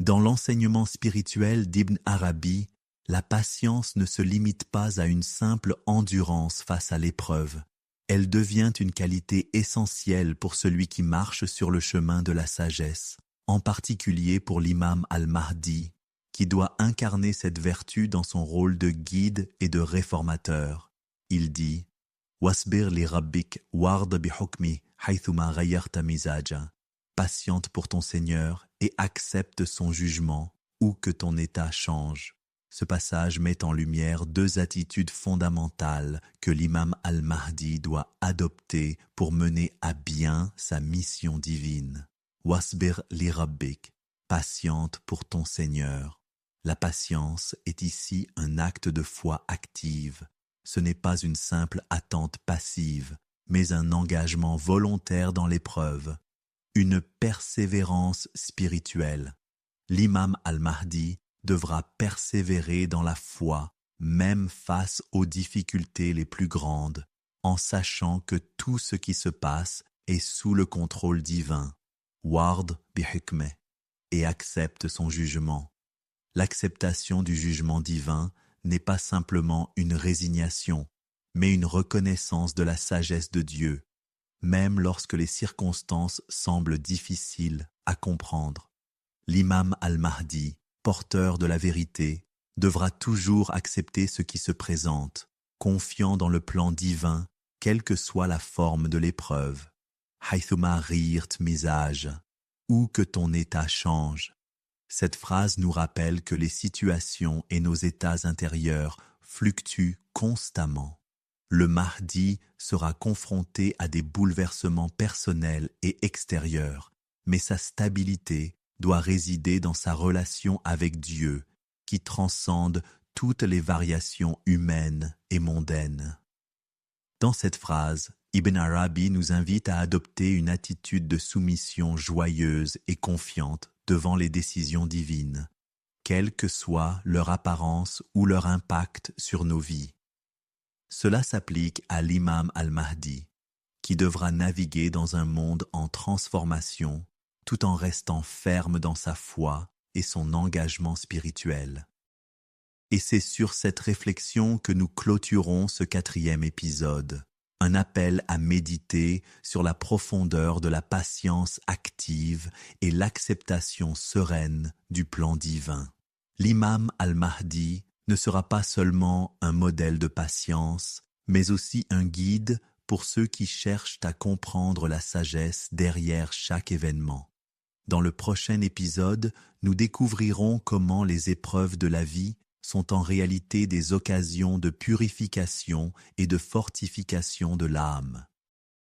Dans l'enseignement spirituel d'Ibn Arabi, la patience ne se limite pas à une simple endurance face à l'épreuve. Elle devient une qualité essentielle pour celui qui marche sur le chemin de la sagesse, en particulier pour l'imam al-Mahdi, qui doit incarner cette vertu dans son rôle de guide et de réformateur. Il dit « Wasbir li rabbik ward bi hukmi haythuma ghayyarta mizaja » Patiente pour ton Seigneur et accepte son jugement où que ton état change. Ce passage met en lumière deux attitudes fondamentales que l'imam al-Mahdi doit adopter pour mener à bien sa mission divine. Wasbir li rabbik, patiente pour ton Seigneur. La patience est ici un acte de foi active. Ce n'est pas une simple attente passive, mais un engagement volontaire dans l'épreuve. Une persévérance spirituelle. L'imam al-Mahdi devra persévérer dans la foi, même face aux difficultés les plus grandes, en sachant que tout ce qui se passe est sous le contrôle divin. Ward bihukmeh, et accepte son jugement. L'acceptation du jugement divin n'est pas simplement une résignation, mais une reconnaissance de la sagesse de Dieu, même lorsque les circonstances semblent difficiles à comprendre. L'imam al-Mahdi, porteur de la vérité, devra toujours accepter ce qui se présente, confiant dans le plan divin, quelle que soit la forme de l'épreuve. Haythuma ghayyart mizaj, où que ton état change. Cette phrase nous rappelle que les situations et nos états intérieurs fluctuent constamment. Le Mahdi sera confronté à des bouleversements personnels et extérieurs, mais sa stabilité doit résider dans sa relation avec Dieu, qui transcende toutes les variations humaines et mondaines. Dans cette phrase, Ibn Arabi nous invite à adopter une attitude de soumission joyeuse et confiante devant les décisions divines, quelle que soit leur apparence ou leur impact sur nos vies. Cela s'applique à l'imam al-Mahdi, qui devra naviguer dans un monde en transformation tout en restant ferme dans sa foi et son engagement spirituel. Et c'est sur cette réflexion que nous clôturons ce 4e épisode, un appel à méditer sur la profondeur de la patience active et l'acceptation sereine du plan divin. L'imam al-Mahdi ne sera pas seulement un modèle de patience, mais aussi un guide pour ceux qui cherchent à comprendre la sagesse derrière chaque événement. Dans le prochain épisode, nous découvrirons comment les épreuves de la vie sont en réalité des occasions de purification et de fortification de l'âme.